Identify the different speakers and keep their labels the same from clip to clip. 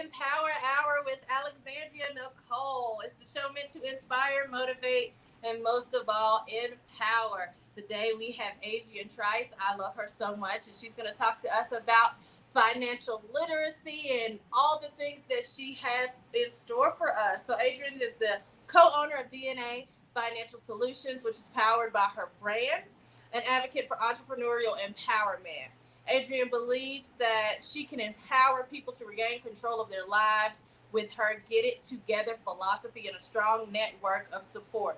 Speaker 1: Empower Hour with Alexandria Nicole. It's the show meant to inspire, motivate, and most of all, empower. Today we have Adrian Trice. I love her so much, and she's going to talk to us about financial literacy and all the things that she has in store for us. So, Adrian is the co owner of DNA Financial Solutions, which is powered by her brand, an advocate for entrepreneurial empowerment. Adrian believes that she can empower people to regain control of their lives with her get it together philosophy and a strong network of support.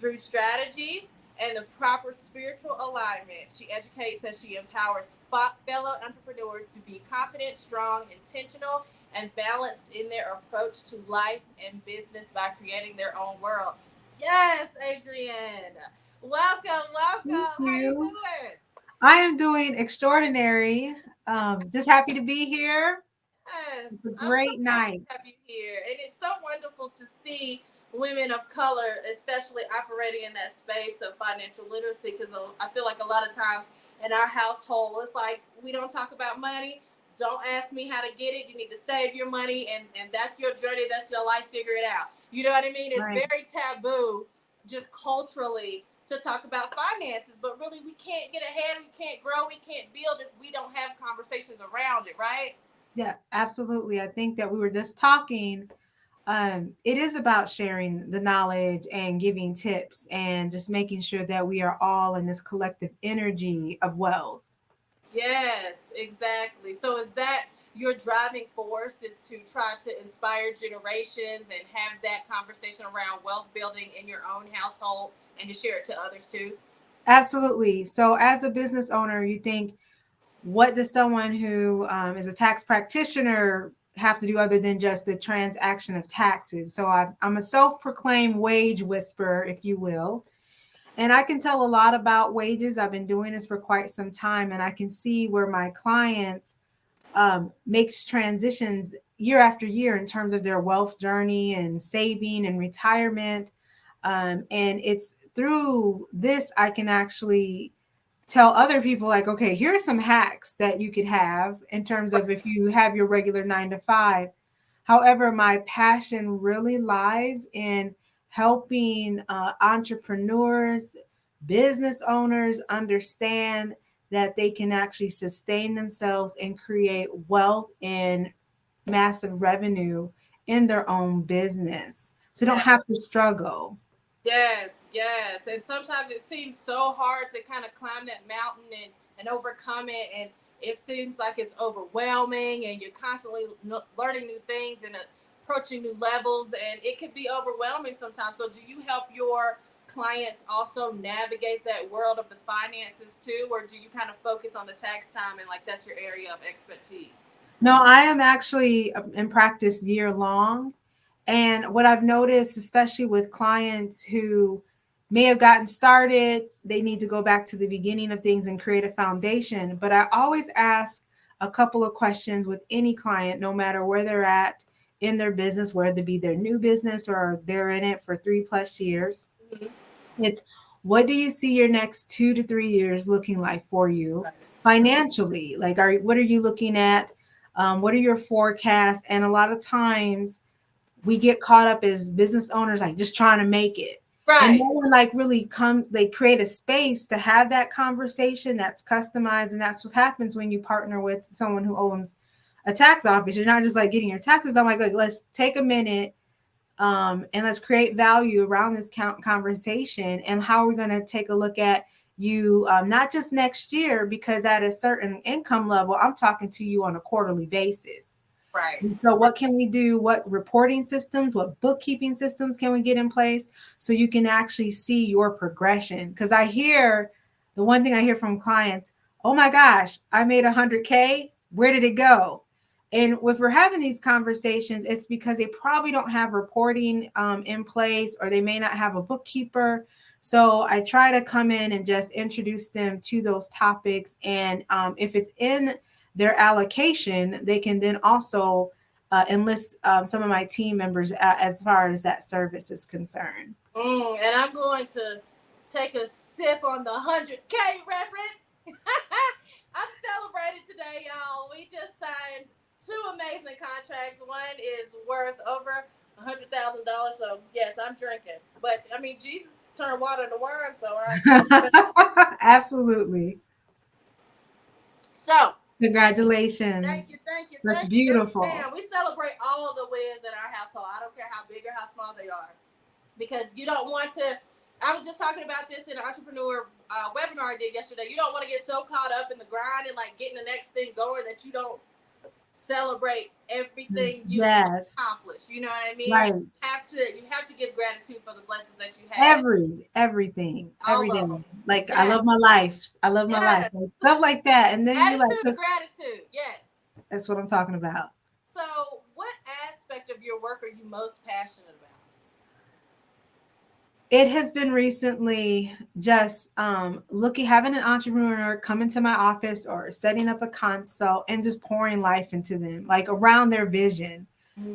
Speaker 1: Through strategy and the proper spiritual alignment, she educates and she empowers fellow entrepreneurs to be confident, strong, intentional, and balanced in their approach to life and business by creating their own world. Yes, Adrian. Welcome,
Speaker 2: Thank
Speaker 1: welcome. How you
Speaker 2: you.
Speaker 1: doing?
Speaker 2: I am doing extraordinary. Just happy to be here. It's
Speaker 1: Yes,
Speaker 2: a
Speaker 1: I'm so
Speaker 2: great
Speaker 1: happy to
Speaker 2: night.
Speaker 1: have you here. And it's so wonderful to see women of color, especially operating in that space of financial literacy, because I feel like a lot of times in our household, it's like we don't talk about money. Don't ask me how to get it. You need to save your money, and that's your journey, that's your life, figure it out. You know what I mean? It's
Speaker 2: Right.
Speaker 1: very taboo, just culturally, to talk about finances, but really we can't get ahead, we can't grow, we can't build if we don't have conversations around it, right?
Speaker 2: Yeah, absolutely. I think that we were just talking. It is about sharing the knowledge and giving tips and just making sure that we are all in this collective energy of wealth.
Speaker 1: Yes, exactly. So is that your driving force, is to try to inspire generations and have that conversation around wealth building in your own household and to share it to others too?
Speaker 2: Absolutely. So, as a business owner, you think, what does someone who is a tax practitioner have to do other than just the transaction of taxes? So I'm a self-proclaimed wage whisperer, if you will. And I can tell a lot about wages. I've been doing this for quite some time, and I can see where my clients makes transitions year after year in terms of their wealth journey and saving and retirement. And it's through this I can actually tell other people, like, okay, here are some hacks that you could have in terms of if you have your regular 9 to 5. However, my passion really lies in helping entrepreneurs, business owners understand that they can actually sustain themselves and create wealth and massive revenue in their own business, so they don't
Speaker 1: Yeah.
Speaker 2: have to struggle.
Speaker 1: Yes, yes. And sometimes it seems so hard to kind of climb that mountain and overcome it. And it seems like it's overwhelming and you're constantly learning new things and approaching new levels. And it can be overwhelming sometimes. So, do you help your clients also navigate that world of the finances too? Or do you kind of focus on the tax time and like that's your area of expertise?
Speaker 2: No, I am actually in practice year long. And what I've noticed, especially with clients who may have gotten started, they need to go back to the beginning of things and create a foundation. But I always ask a couple of questions with any client, no matter where they're at in their business, whether it be their new business or they're in it for 3+ years.
Speaker 1: Mm-hmm.
Speaker 2: It's, what do you see your next 2 to 3 years looking like for you
Speaker 1: Right.
Speaker 2: financially? Like, what are you looking at? What are your forecasts? And a lot of times we get caught up as business owners, like just trying to make it. And no
Speaker 1: Right.
Speaker 2: one like really they create a space to have that conversation that's customized. And that's what happens when you partner with someone who owns a tax office. You're not just like getting your taxes. I'm like, let's take a minute, and let's create value around this conversation. And how we're going to take a look at you, not just next year, because at a certain income level, I'm talking to you on a quarterly basis.
Speaker 1: Right.
Speaker 2: And so, what can we do? What reporting systems, what bookkeeping systems can we get in place so you can actually see your progression? Because the one thing I hear from clients, oh my gosh, I made 100K. Where did it go? And if we're having these conversations, it's because they probably don't have reporting in place, or they may not have a bookkeeper. So I try to come in and just introduce them to those topics. And if it's in their allocation, they can then also enlist some of my team members as far as that service is concerned.
Speaker 1: And I'm going to take a sip on the 100K reference. I'm celebrating today, y'all. We just signed. two amazing contracts. One is worth over $100,000. So yes, I'm drinking. But I mean, Jesus turned water into wine, so
Speaker 2: Absolutely.
Speaker 1: so
Speaker 2: Congratulations. That's
Speaker 1: thank you. Yes,
Speaker 2: beautiful.
Speaker 1: ma'am. We celebrate all the wins in our household. I don't care how big or how small they are, because you don't want to. I was just talking about this in an entrepreneur webinar I did yesterday. You don't want to get so caught up in the grind and like getting the next thing going that you don't celebrate everything you
Speaker 2: Yes.
Speaker 1: accomplished. You know what I mean?
Speaker 2: Right.
Speaker 1: You have to give gratitude for the blessings that you have.
Speaker 2: Everything,
Speaker 1: All
Speaker 2: every day.
Speaker 1: of them.
Speaker 2: Like I
Speaker 1: Yes.
Speaker 2: love my life. I love my life.
Speaker 1: Yes.
Speaker 2: Like, stuff like that. And then you like,
Speaker 1: Attitude of gratitude. Yes.
Speaker 2: that's what I'm talking about.
Speaker 1: So, what aspect of your work are you most passionate about?
Speaker 2: It has been recently just looking, having an entrepreneur come into my office or setting up a consult and just pouring life into them, like around their vision.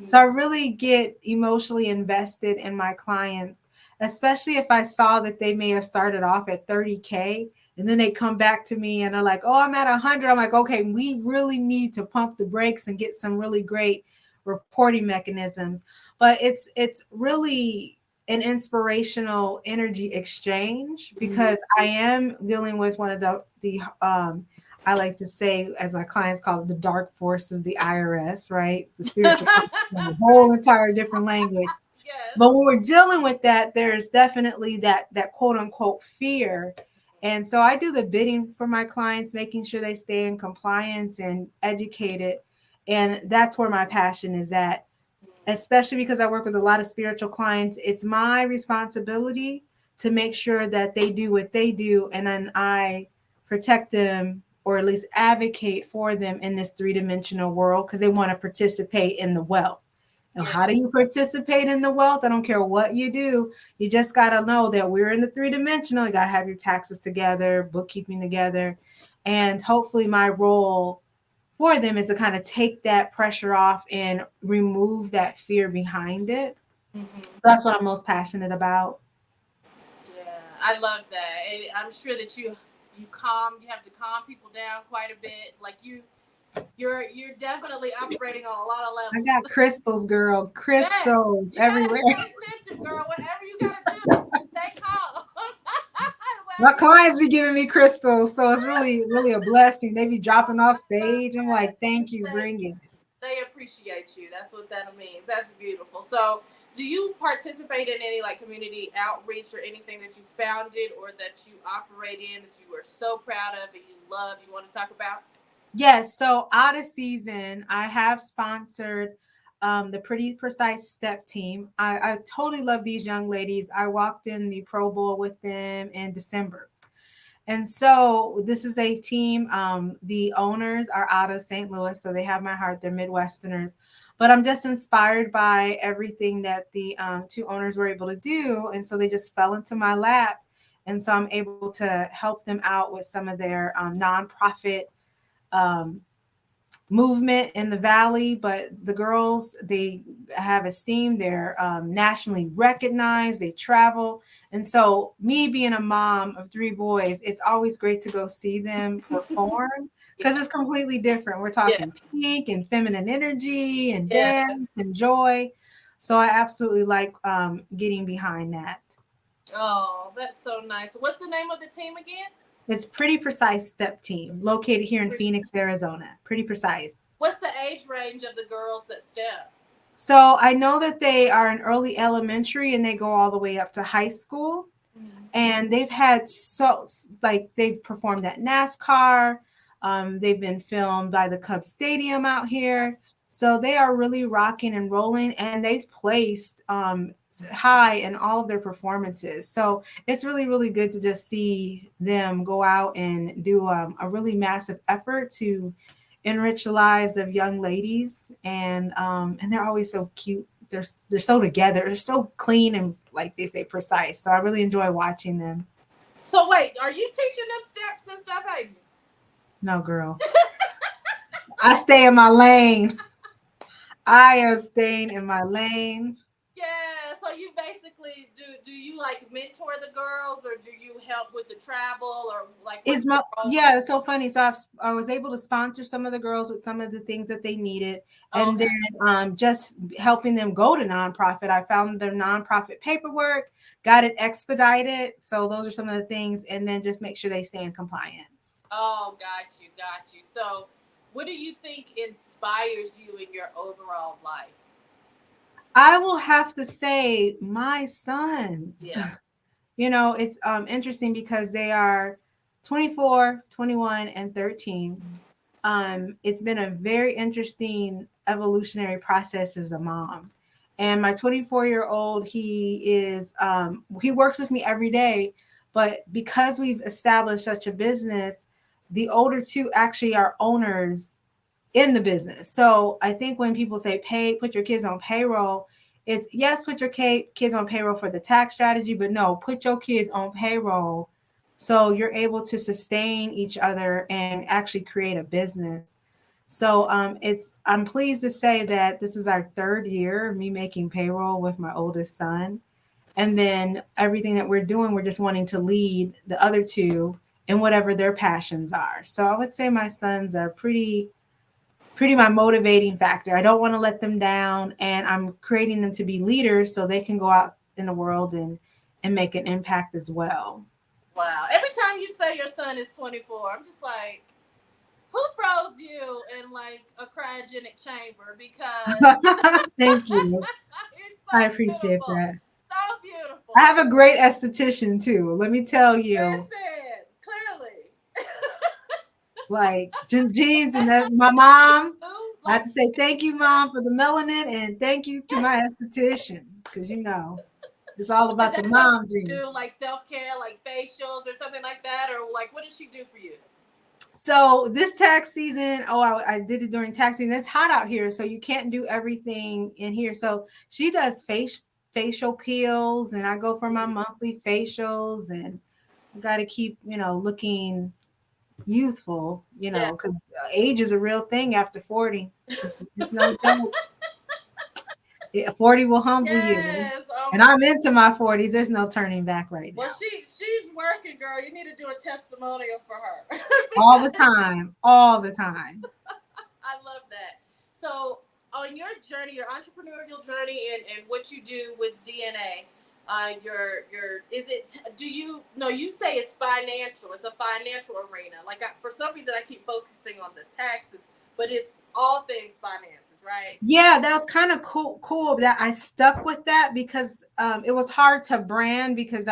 Speaker 2: So I really get emotionally invested in my clients, especially if I saw that they may have started off at 30K and then they come back to me and are like, oh, I'm at 100. I'm like, okay, we really need to pump the brakes and get some really great reporting mechanisms. But it's really an inspirational energy exchange because I am dealing with one of the I like to say, as my clients call it, the dark forces, the IRS, right? The spiritual, a whole entire different language.
Speaker 1: Yes.
Speaker 2: But when we're dealing with that, there's definitely that quote unquote fear. And so I do the bidding for my clients, making sure they stay in compliance and educated. And that's where my passion is at, especially because I work with a lot of spiritual clients. It's my responsibility to make sure that they do what they do, and then I protect them or at least advocate for them in this three-dimensional world because they want to participate in the wealth. Now,
Speaker 1: Yeah.
Speaker 2: how do you participate in the wealth? I don't care what you do. You just got to know that we're in the three-dimensional. You got to have your taxes together, bookkeeping together. And hopefully my role for them is to kind of take that pressure off and remove that fear behind it. So that's what I'm most passionate about.
Speaker 1: Yeah, I love that. And I'm sure that you have to calm people down quite a bit. Like you're definitely operating on a lot of
Speaker 2: I
Speaker 1: levels.
Speaker 2: got crystals, girl,
Speaker 1: Yes,
Speaker 2: crystals
Speaker 1: you gotta
Speaker 2: everywhere.
Speaker 1: stay centered, girl. Whatever you gotta do, stay calm.
Speaker 2: My
Speaker 1: Whatever you
Speaker 2: clients be giving me crystals, so it's really, really a blessing. They be dropping off
Speaker 1: love
Speaker 2: stage. I'm
Speaker 1: that.
Speaker 2: like, thank you,
Speaker 1: They,
Speaker 2: bring it.
Speaker 1: they appreciate you. That's what that means. That's beautiful. So, do you participate in any like community outreach or anything that you founded or that you operate in that you are so proud of and you love? You want to talk about?
Speaker 2: Yes, so out of season, I have sponsored the Pretty Precise Step team. I totally love these young ladies. I walked in the Pro Bowl with them in December. And so this is a team. The owners are out of St. Louis, so they have my heart. They're Midwesterners. But I'm just inspired by everything that the two owners were able to do. And so they just fell into my lap. And so I'm able to help them out with some of their nonprofit um, movement in the valley. But the girls, they have esteem. They're nationally recognized. They travel. And so me being a mom of three boys, it's always great to go see them perform because it's completely different. We're
Speaker 1: Yeah.
Speaker 2: talking pink and feminine energy and
Speaker 1: Yes.
Speaker 2: dance and joy. So I absolutely like getting behind that.
Speaker 1: Oh, that's so nice. What's the name of the team again?
Speaker 2: It's Pretty Precise Step Team located here in Phoenix, Arizona. Pretty Precise.
Speaker 1: What's the age range of the girls that step?
Speaker 2: So I know that they are in early elementary and they go all the way up to high school. And they've had like they've performed at NASCAR. They've been filmed by the Cubs Stadium out here. So they are really rocking and rolling, and they've placed high in all of their performances. So it's really, really good to just see them go out and do a really massive effort to enrich the lives of young ladies, and they're always so cute. They're so together. They're so clean and like they say precise. So I really enjoy watching them.
Speaker 1: So wait, are you teaching them steps and stuff, Adrian?
Speaker 2: No, girl, I stay in my lane. I am staying in my lane.
Speaker 1: Yes. so you basically do you like mentor the girls, or do you help with the travel, or like what's
Speaker 2: It's
Speaker 1: your
Speaker 2: my
Speaker 1: role?
Speaker 2: yeah, it's so funny. So I was able to sponsor some of the girls with some of the things that they needed, and
Speaker 1: Okay.
Speaker 2: then just helping them go to nonprofit. I found their nonprofit paperwork, got it expedited. So those are some of the things, and then just make sure they stay in compliance.
Speaker 1: Oh, got you, got you. So, what do you think inspires you in your overall life?
Speaker 2: I will have to say my sons.
Speaker 1: Yeah.
Speaker 2: It's interesting because they are 24, 21, and 13. It's been a very interesting evolutionary process as a mom. And my 24-year-old, he works with me every day, but because we've established such a business, the older two actually are owners in the business. So I think when people say put your kids on payroll, it's yes, put your kids on payroll for the tax strategy, but no, put your kids on payroll so you're able to sustain each other and actually create a business. So I'm pleased to say that this is our third year of me making payroll with my oldest son. And then everything that we're doing, we're just wanting to lead the other two in whatever their passions are. So I would say my sons are pretty my motivating factor. I don't want to let them down, and I'm creating them to be leaders so they can go out in the world and make an impact as well.
Speaker 1: Wow. Every time you say your son is 24, I'm just like, who froze you in like a cryogenic chamber? Because
Speaker 2: Thank you.
Speaker 1: it's
Speaker 2: I
Speaker 1: so
Speaker 2: appreciate
Speaker 1: beautiful.
Speaker 2: that.
Speaker 1: So
Speaker 2: I
Speaker 1: beautiful.
Speaker 2: have a great esthetician too. Let me tell you,
Speaker 1: Listen, clearly.
Speaker 2: like jeans and that my mom.
Speaker 1: Who,
Speaker 2: I have
Speaker 1: like,
Speaker 2: to say thank you, mom, for the melanin, and thank you to my esthetician because it's all
Speaker 1: is
Speaker 2: about the
Speaker 1: that something
Speaker 2: mom
Speaker 1: you
Speaker 2: dream.
Speaker 1: do, like self care, like facials or something like that? Or like, what did she do for you?
Speaker 2: So this tax season, I did it during tax season. It's hot out here, so you can't do everything in here. So she does facial peels, and I go for my monthly facials, and I got to keep looking youthful,
Speaker 1: Yeah.
Speaker 2: because age is a real thing after 40. It's no joke. 40 will humble you,
Speaker 1: Yes. Oh
Speaker 2: and
Speaker 1: my.
Speaker 2: I'm into my 40s. There's no turning back right
Speaker 1: Well,
Speaker 2: now.
Speaker 1: she's working, girl. You need to do a testimonial for her
Speaker 2: All the
Speaker 1: because
Speaker 2: time, all the time.
Speaker 1: I love that. So, on your journey, your entrepreneurial journey, and what you do with DNA, your is it? Do you no? You say it's financial. It's a financial arena. Like for some reason, I keep focusing on the taxes, but it's all things finances, right?
Speaker 2: Yeah, that was kind of cool that I stuck with that because it was hard to brand because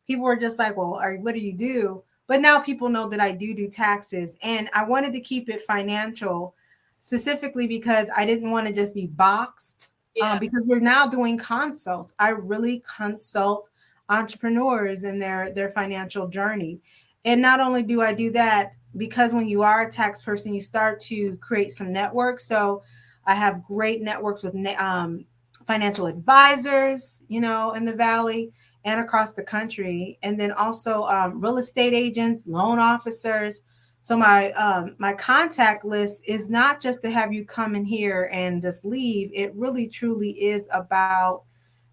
Speaker 2: people were just like, well, what do you do? But now people know that I do taxes, and I wanted to keep it financial specifically because I didn't want to just be boxed,
Speaker 1: Yeah.
Speaker 2: because we're now doing consults. I really consult entrepreneurs in their financial journey. And not only do I do that, because when you are a tax person, you start to create some networks. So I have great networks with financial advisors, in the Valley and across the country, and then also real estate agents, loan officers. So my contact list is not just to have you come in here and just leave. It really truly is about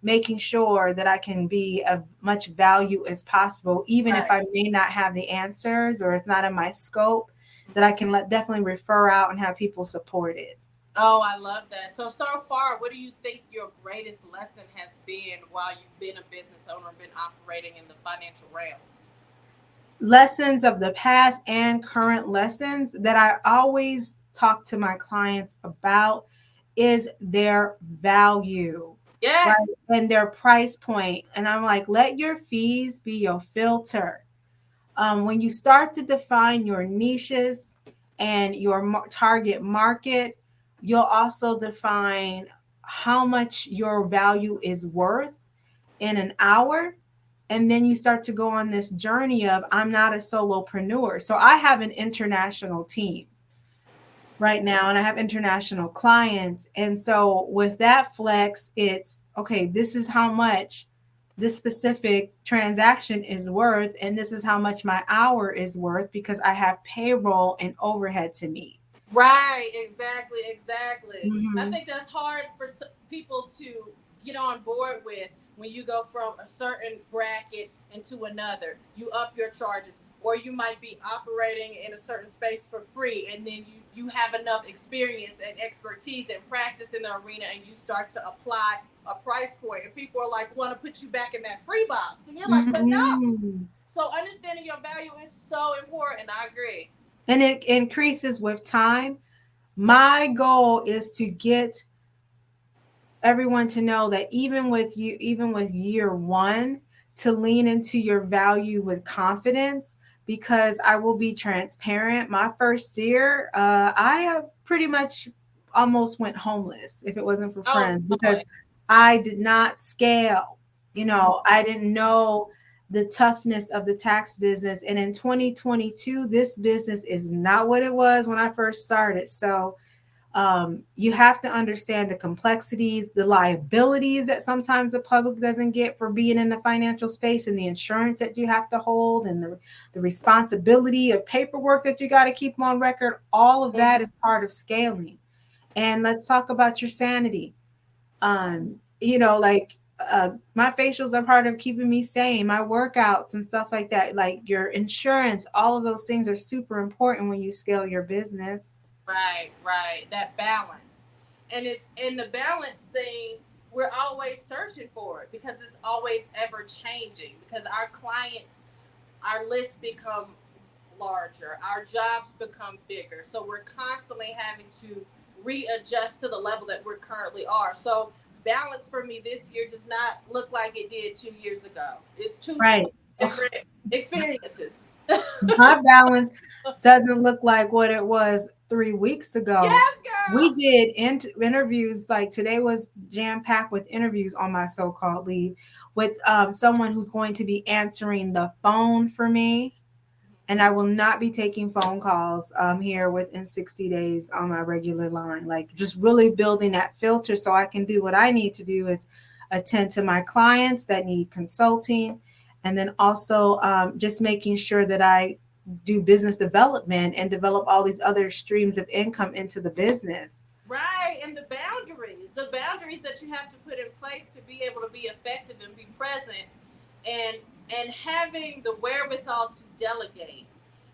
Speaker 2: making sure that I can be of much value as possible, even if
Speaker 1: Right.
Speaker 2: I may not have the answers or it's not in my scope, that I can definitely refer out and have people support it.
Speaker 1: Oh, I love that. So far, what do you think your greatest lesson has been while you've been a business owner, been operating in the financial realm?
Speaker 2: Lessons of the past and current lessons that I always talk to my clients about is their value, right?
Speaker 1: Yes.
Speaker 2: And their price point. And I'm like, let your fees be your filter. When you start to define your niches and your target market, you'll also define how much your value is worth in an hour. And then you start to go on this journey of I'm not a solopreneur. So I have an international team right now and I have international clients. And so with that flex, it's okay, this is how much this specific transaction is worth, and this is how much my hour is worth because I have payroll and overhead to meet.
Speaker 1: Right. Exactly. Exactly. I
Speaker 2: Mhm.
Speaker 1: think that's hard for people to get on board with when you go from a certain bracket into another. You up your charges, or you might be operating in a certain space for free, and then you have enough experience and expertise and practice in the arena, and you start to apply a price point, and people are like, want to put you back in that free box, and you're like, but no.
Speaker 2: Mm-mm.
Speaker 1: So understanding your value is so important. I agree.
Speaker 2: And it increases with time. My goal is to get everyone to know that even with year one, to lean into your value with confidence, because I will be transparent. My first year, I pretty much almost went homeless if it wasn't for
Speaker 1: Oh
Speaker 2: friends,
Speaker 1: Lord.
Speaker 2: because I did not scale.
Speaker 1: Mm-hmm.
Speaker 2: I didn't know the toughness of the tax business. And in 2022, this business is not what it was when I first started. So you have to understand the complexities, the liabilities that sometimes the public doesn't get for being in the financial space, and the insurance that you have to hold, and the responsibility of paperwork that you got to keep on record. All of that is part of scaling. And let's talk about your sanity. Like my facials are part of keeping me sane, my workouts and stuff like that, like your insurance, all of those things are super important when you scale your business.
Speaker 1: Right, right. That balance. And it's in the balance thing, we're always searching for it because it's always ever changing. Because our clients, our lists become larger, our jobs become bigger. So we're constantly having to readjust to the level that we currently are. So balance for me this year does not look like it did 2 years ago. It's two
Speaker 2: Right.
Speaker 1: different experiences.
Speaker 2: My balance doesn't look like what it was 3 weeks ago.
Speaker 1: Yes,
Speaker 2: We
Speaker 1: girl.
Speaker 2: did interviews, like today was jam packed with interviews on my so called leave with someone who's going to be answering the phone for me. And I will not be taking phone calls here within 60 days on my regular line. Like just really building that filter so I can do what I need to do is attend to my clients that need consulting. And then also just making sure that I do business development and develop all these other streams of income into the business.
Speaker 1: Right, and the boundaries that you have to put in place to be able to be effective and be present, and having the wherewithal to delegate.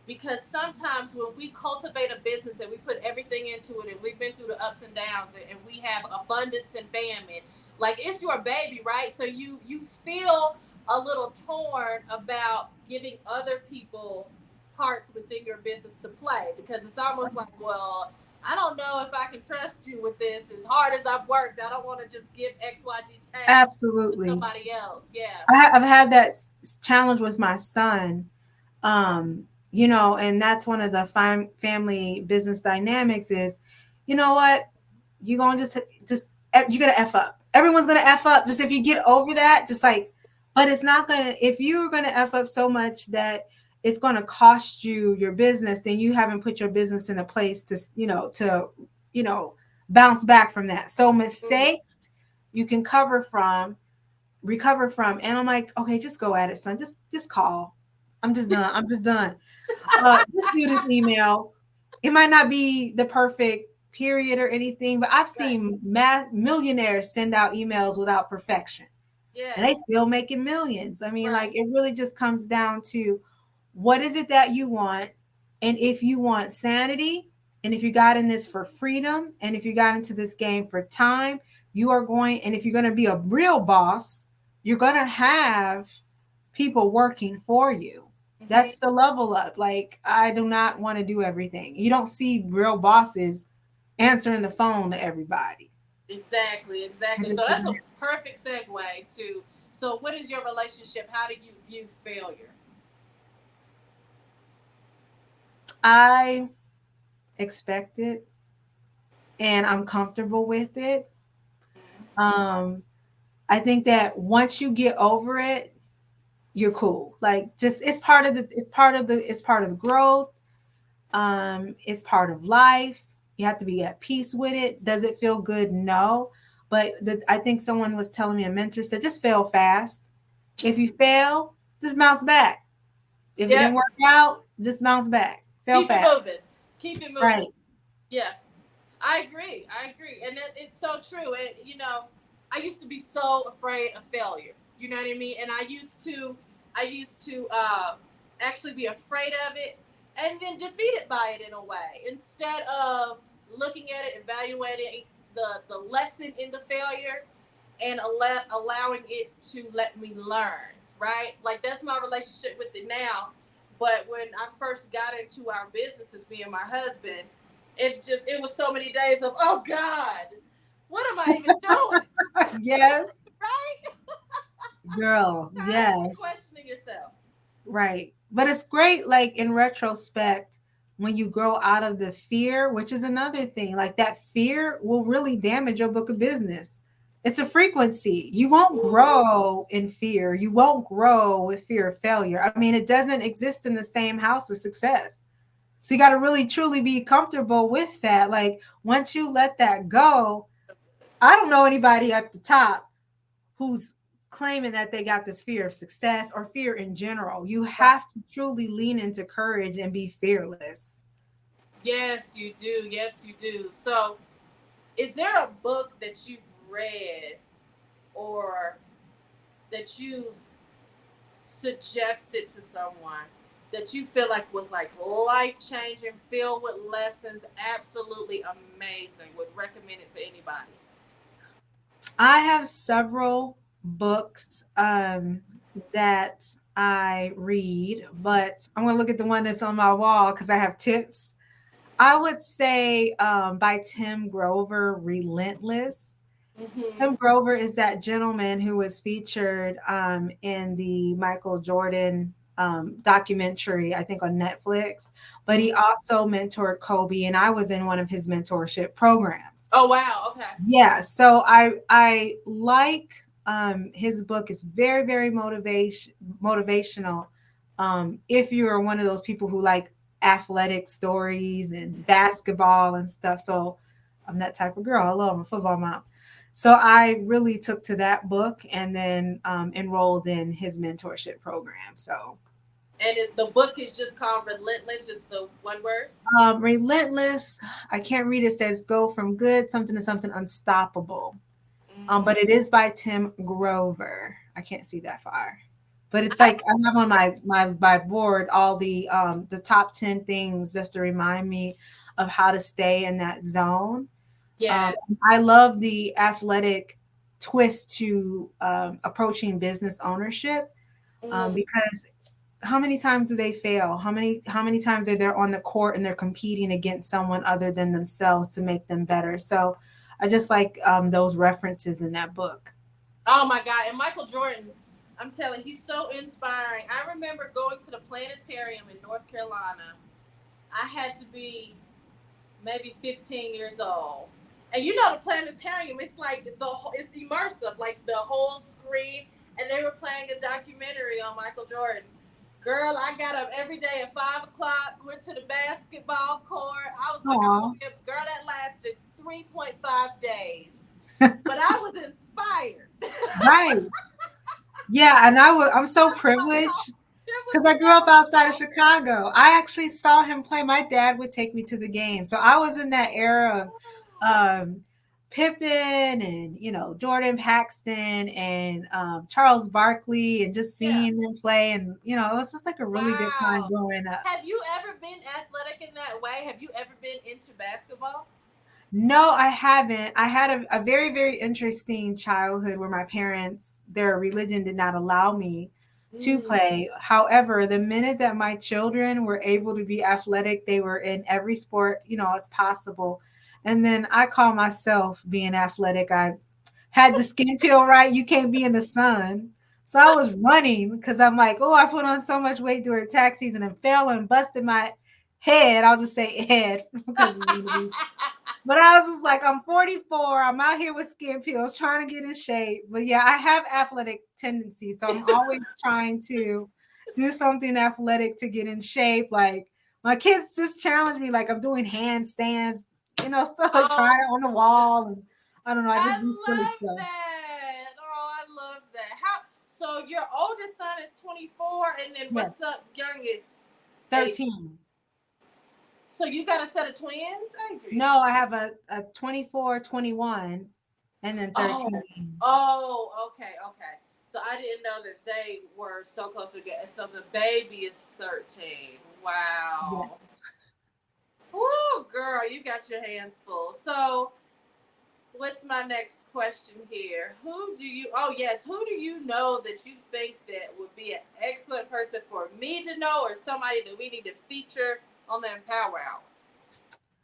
Speaker 1: Because sometimes when we cultivate a business and we put everything into it, and we've been through the ups and downs, and we have abundance and famine, like it's your baby, right? So you feel a little torn about giving other people parts within your business to play, because it's almost like, well, I don't know if I can trust you with this. As hard as I've worked, I don't want to just give XYZ task to
Speaker 2: Absolutely.
Speaker 1: somebody else. Yeah.
Speaker 2: I've had that challenge with my son. And that's one of the family business dynamics is, you know what, you're gonna just you're gonna f up. Everyone's gonna f up. Just if you get over that, just like, but it's not gonna. If you're gonna f up so much that it's gonna cost you your business, then you haven't put your business in a place to you know bounce back from that. So
Speaker 1: Mm-hmm.
Speaker 2: mistakes you can recover from. And I'm like, okay, just go at it, son. Just call. I'm just done. I'm just done. Just do this email. It might not be the perfect period or anything, but I've
Speaker 1: Right.
Speaker 2: seen millionaires send out emails without perfection, and they
Speaker 1: Yes.
Speaker 2: still making millions. I mean, like
Speaker 1: Right.
Speaker 2: it really just comes down to what is it that you want, and if you want sanity, and if you got in this for freedom, and if you got into this game for time, you are going. And if you're going to be a real boss, you're going to have people working for you.
Speaker 1: Mm-hmm.
Speaker 2: That's the level up. Like, I do not want to do everything. You don't see real bosses answering the phone to everybody.
Speaker 1: Exactly.
Speaker 2: I
Speaker 1: Exactly. So
Speaker 2: just
Speaker 1: that's a perfect segue to. So, what is your relationship? How do you view failure?
Speaker 2: I expect it, and I'm comfortable with it. Um, I think that once you get over it, you're cool. Like, just it's part of the growth. It's part of life. You have to be at peace with it. Does it feel good? No. But I think someone was telling me, a mentor said, just fail fast. If you fail, just bounce back. If it didn't
Speaker 1: Yep.
Speaker 2: work out, just bounce back. Fail
Speaker 1: Keep it
Speaker 2: fast.
Speaker 1: moving. Keep it moving.
Speaker 2: Right.
Speaker 1: Yeah. I agree. I agree. And it's so true. And, I used to be so afraid of failure. You know what I mean? And I used to actually be afraid of it and then defeated by it in a way. Instead of looking at it, evaluating the lesson in the failure, and allowing it to let me learn. Right? Like that's my relationship with it now. But when I first got into our businesses, me and my husband, it was so many days of, oh God, what am I even doing?
Speaker 2: Yes,
Speaker 1: Right?
Speaker 2: girl.
Speaker 1: Constantly
Speaker 2: Yes.
Speaker 1: questioning yourself.
Speaker 2: Right. But it's great, like in retrospect, when you grow out of the fear, which is another thing, like that fear will really damage your book of business. It's a frequency. You won't
Speaker 1: Ooh.
Speaker 2: grow in fear. You won't grow with fear of failure. I mean, it doesn't exist in the same house of success. So you got to really truly be comfortable with that. Like once you let that go, I don't know anybody at the top who's claiming that they got this fear of success or fear in general. You
Speaker 1: Right.
Speaker 2: have to truly lean into courage and be fearless.
Speaker 1: Yes, you do. Yes, you do. So, is there a book that you've read or that you've suggested to someone that you feel like was like life changing, filled with lessons, absolutely amazing? Would recommend it to anybody?
Speaker 2: I have several books that I read, but I'm going to look at the one that's on my wall because I have tips. I would say by Tim Grover, Relentless.
Speaker 1: Mm-hmm.
Speaker 2: Tim Grover is that gentleman who was featured in the Michael Jordan documentary, I think on Netflix, but he
Speaker 1: Mm-hmm.
Speaker 2: also mentored Kobe, and I was in one of his mentorship programs.
Speaker 1: Oh wow. Okay.
Speaker 2: Yeah, so I like his book. It's very very motivational. If you're one of those people who like athletic stories and basketball and stuff, so I'm that type of girl. I love I'm a football mom. So I really took to that book and then enrolled in his mentorship program. So
Speaker 1: And the book is just called Relentless, just the one word.
Speaker 2: relentless. I can't read it. Says go from good something to something unstoppable.
Speaker 1: Mm.
Speaker 2: But it is by Tim Grover. I can't see that far. But it's
Speaker 1: I
Speaker 2: like I have on my board all the top 10 things just to remind me of how to stay in that zone. Um,
Speaker 1: Yes.
Speaker 2: I love the athletic twist to approaching business ownership
Speaker 1: Mm.
Speaker 2: because how many times do they fail? How many times are they on the court and they're competing against someone other than themselves to make them better? So I just like those references in that book.
Speaker 1: Oh my God! And Michael Jordan, I'm telling, he's so inspiring. I remember going to the planetarium in North Carolina. I had to be maybe 15 years old. And you know the planetarium, it's like it's immersive, like the whole screen. And they were playing a documentary on Michael Jordan. Girl, I got up every day at 5 o'clock, went to the basketball court. I was like, I'm
Speaker 2: Aw.
Speaker 1: gonna be a girl that lasted 3.5 days. But I was inspired.
Speaker 2: Right. Yeah, and I'm so privileged
Speaker 1: It was
Speaker 2: because I grew up outside of
Speaker 1: so
Speaker 2: Chicago. I actually saw him play. My dad would take me to the game. So I was in that era of Pippen and, Jordan Paxton and Charles Barkley and just
Speaker 1: yeah.
Speaker 2: seeing them play. And, it was just like a really good time
Speaker 1: Wow.
Speaker 2: growing up.
Speaker 1: Have you ever been athletic in that way? Have you ever been into basketball?
Speaker 2: No, I haven't. I had a very, very interesting childhood where my parents, their religion did not allow me to
Speaker 1: Mm.
Speaker 2: play. However, the minute that my children were able to be athletic, they were in every sport, as possible. And then I call myself being athletic. I had the skin peel right. You can't be in the sun. So I was running because I'm like, oh, I put on so much weight during tax season and fell and busted my head. I'll just say head because but I was just like, I'm 44. I'm out here with skin peels trying to get in shape. But yeah, I have athletic tendencies. So I'm always trying to do something athletic to get in shape. Like my kids just challenge me, like I'm doing handstands, stuff like trying
Speaker 1: Oh,
Speaker 2: it on the wall. And I don't know, I
Speaker 1: I
Speaker 2: just do silly
Speaker 1: love
Speaker 2: stuff.
Speaker 1: that. Oh, I love that. How? So your oldest son is 24, and then
Speaker 2: Yeah,
Speaker 1: what's the youngest age?
Speaker 2: 13.
Speaker 1: So you got a set of twins, Adrian?
Speaker 2: No, I have a 24, 21. and then
Speaker 1: Oh,
Speaker 2: 13.
Speaker 1: oh, okay, okay. So I didn't know that they were so close together. So the baby is 13.
Speaker 2: Yeah.
Speaker 1: Wow. Woo, girl, you got your hands full. So what's my next question here? Who do you? Oh yes, who do you know that you think that would be an excellent person for me to know, or somebody that we need to feature on the Empower Hour?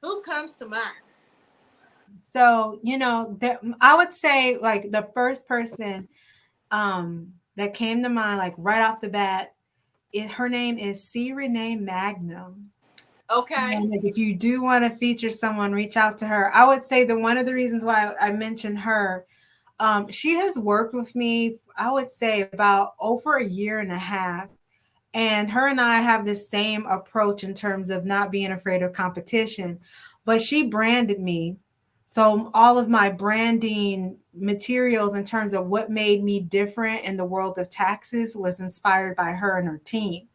Speaker 1: Who comes to mind?
Speaker 2: So, I would say like the first person that came to mind, like right off the bat, her name is C. Renee Magnum.
Speaker 1: Okay.
Speaker 2: And like, if you do want to feature someone, reach out to her. I would say that one of the reasons why I mentioned her, she has worked with me, I would say about over a year and a half. And her and I have the same approach in terms of not being afraid of competition. But she branded me. So all of my branding materials in terms of what made me different in the world of taxes was inspired by her and her team.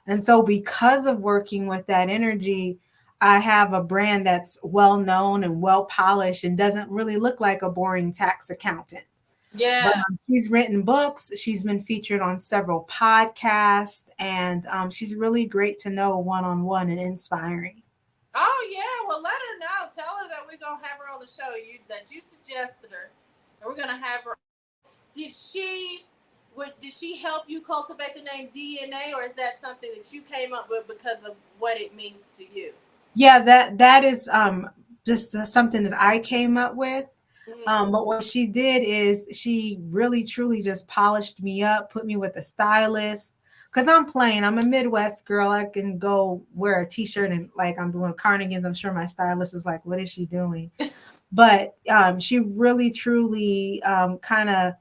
Speaker 2: And so, because of working with that energy, I have a brand that's well known and well polished and doesn't really look like a boring tax accountant. But
Speaker 1: Yeah.
Speaker 2: she's written books, she's been featured on several podcasts, and she's really great to know one on one and inspiring.
Speaker 1: Oh yeah. Well, let her know. Tell her that we're gonna have her on the show. You that you suggested her, and we're gonna have her. Did she? Did she help you cultivate the name DNA, or is that something that you came up with because of what it means to you?
Speaker 2: Yeah, that is just something that I came up with.
Speaker 1: Mm.
Speaker 2: But what she did is she really truly just polished me up, put me with a stylist. Cause I'm plain. I'm a Midwest girl. I can go wear a t-shirt and like I'm doing carnigans. I'm sure my stylist is like, what is she doing? But she really truly kind of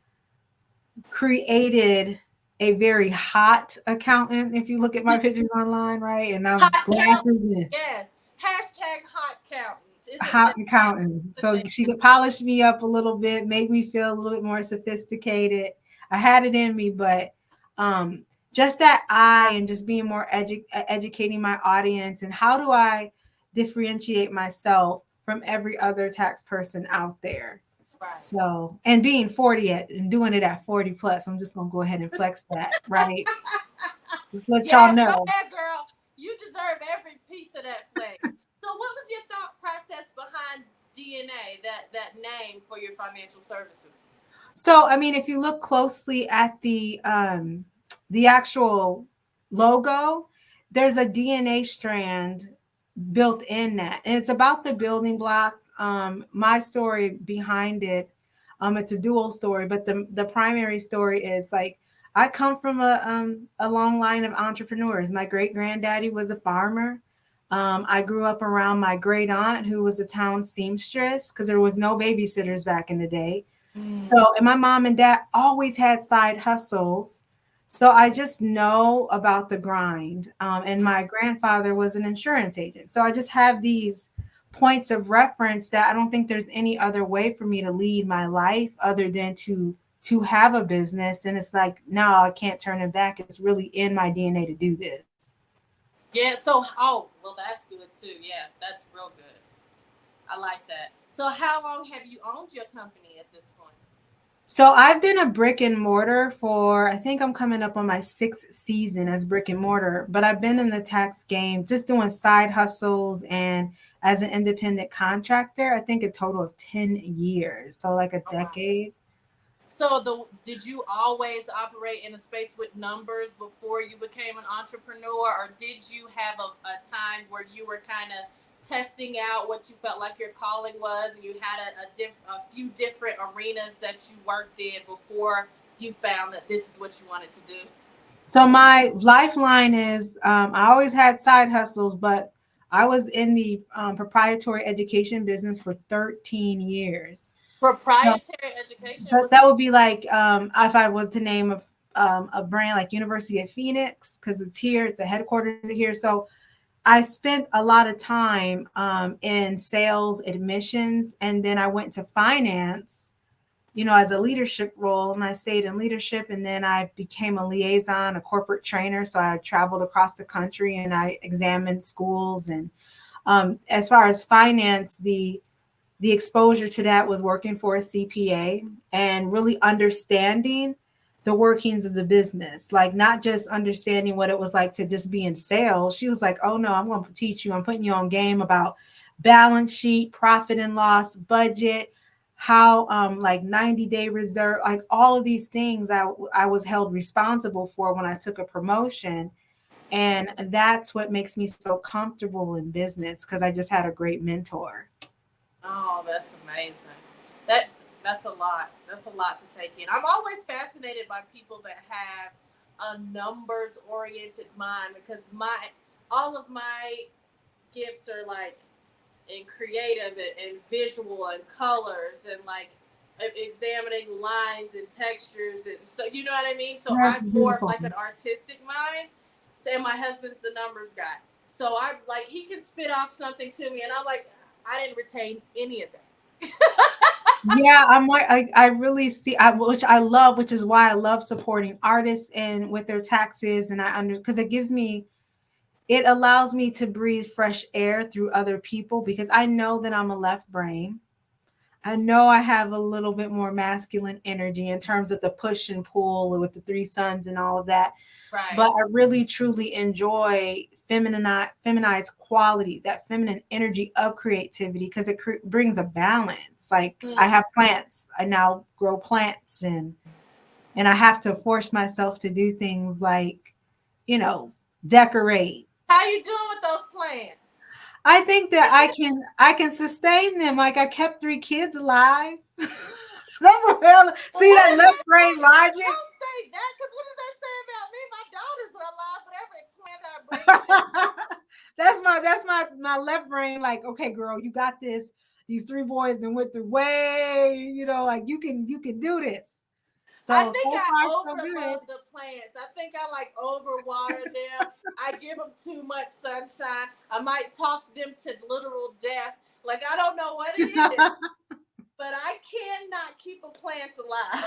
Speaker 2: created a very hot accountant. If you look at my pictures online, right? And I'm
Speaker 1: Hot count.
Speaker 2: glasses and
Speaker 1: Yes. Hashtag hot countant. It's a
Speaker 2: hot
Speaker 1: thing.
Speaker 2: accountant.
Speaker 1: It's a
Speaker 2: So
Speaker 1: thing.
Speaker 2: she could polish me up a little bit, make me feel a little bit more sophisticated. I had it in me, but um, just that eye and just being more educating my audience and how do I differentiate myself from every other tax person out there.
Speaker 1: Right.
Speaker 2: So, and being 40 and doing it at 40 plus, I'm just gonna go ahead and flex that, right? Just let y'all
Speaker 1: Yes. Go
Speaker 2: know.
Speaker 1: ahead, girl. You deserve every piece of that flex. So, what was your thought process behind DNA? That name for your financial services.
Speaker 2: So, I mean, if you look closely at the actual logo, there's a DNA strand built in that, and it's about the building block. My story behind it, it's a dual story, but the primary story is like I come from a long line of entrepreneurs. My great granddaddy was a farmer. I grew up around my great aunt who was a town seamstress because there was no babysitters back in the day.
Speaker 1: Mm.
Speaker 2: So, and my mom and dad always had side hustles. So I just know about the grind. And my grandfather was an insurance agent. So I just have these points of reference that I don't think there's any other way for me to lead my life other than to have a business. And it's like, no, I can't turn it back. It's really in my DNA to do this.
Speaker 1: Yeah. So, oh, well, that's good too. Yeah, that's real good. I like that. So, how long have you owned your company at this point?
Speaker 2: So I've been a brick and mortar for, I think I'm coming up on my sixth season as brick and mortar, but I've been in the tax game just doing side hustles and as an independent contractor, I think a total of 10 years. So like a
Speaker 1: Oh wow.
Speaker 2: decade.
Speaker 1: So, did you always operate in a space with numbers before you became an entrepreneur, or did you have a time where you were kind of testing out what you felt like your calling was, and you had a few different arenas that you worked in before you found that this is what you wanted to do?
Speaker 2: So my lifeline is I always had side hustles, but I was in the proprietary education business for 13 years. So
Speaker 1: Proprietary education
Speaker 2: but
Speaker 1: was.
Speaker 2: that would be like if I was to name a brand like University of Phoenix, because it's here, it's the headquarters are here. So I spent a lot of time in sales admissions, and then I went to finance, as a leadership role, and I stayed in leadership, and then I became a liaison, a corporate trainer. So I traveled across the country and I examined schools. And as far as finance, the exposure to that was working for a CPA and really understanding the workings of the business, like not just understanding what it was like to just be in sales. She was like, oh no, I'm going to teach you, I'm putting you on game about balance sheet, profit and loss, budget, how like 90-day reserve, like all of these things I was held responsible for when I took a promotion. And that's what makes me so comfortable in business, because I just had a great mentor.
Speaker 1: Oh, that's amazing. That's a lot. That's a lot to take in. I'm always fascinated by people that have a numbers oriented mind, because my all of my gifts are like in creative and visual and colors and like examining lines and textures, and so you know what I mean. So I'm
Speaker 2: That's
Speaker 1: more of
Speaker 2: beautiful.
Speaker 1: like an artistic mind. So and my husband's the numbers guy. So I'm like he can spit off something to me, and I'm like I didn't retain any of that.
Speaker 2: Yeah, I'm like I really see which I love, which is why I love supporting artists and with their taxes, and I under because it allows me to breathe fresh air through other people, because I know that I'm a left brain. I know I have a little bit more masculine energy in terms of the push and pull with the three sons and all of that. But
Speaker 1: Right.
Speaker 2: I really truly enjoy feminized qualities, that feminine energy of creativity, because it brings a balance. Like I
Speaker 1: Mm.
Speaker 2: have plants, I now grow plants, and I have to force myself to do things like, you know, decorate.
Speaker 1: How you doing with those plants?
Speaker 2: I think that I can sustain them. Like I kept 3 kids alive. That's what hell.
Speaker 1: Well,
Speaker 2: See
Speaker 1: what
Speaker 2: that
Speaker 1: does
Speaker 2: left
Speaker 1: that
Speaker 2: brain
Speaker 1: say?
Speaker 2: logic.
Speaker 1: Don't say that, because what does that say about me? My daughters are alive, but every plant I bring is in.
Speaker 2: That's my left brain. Like, okay, girl, you got this. These 3 boys and went through way, like you can do this.
Speaker 1: I
Speaker 2: So
Speaker 1: think
Speaker 2: so
Speaker 1: I
Speaker 2: far so good.
Speaker 1: overlove the plants. I think I like overwater them. I give them too much sunshine. I might talk them to literal death. Like I don't know what it is, but I cannot keep a plant alive.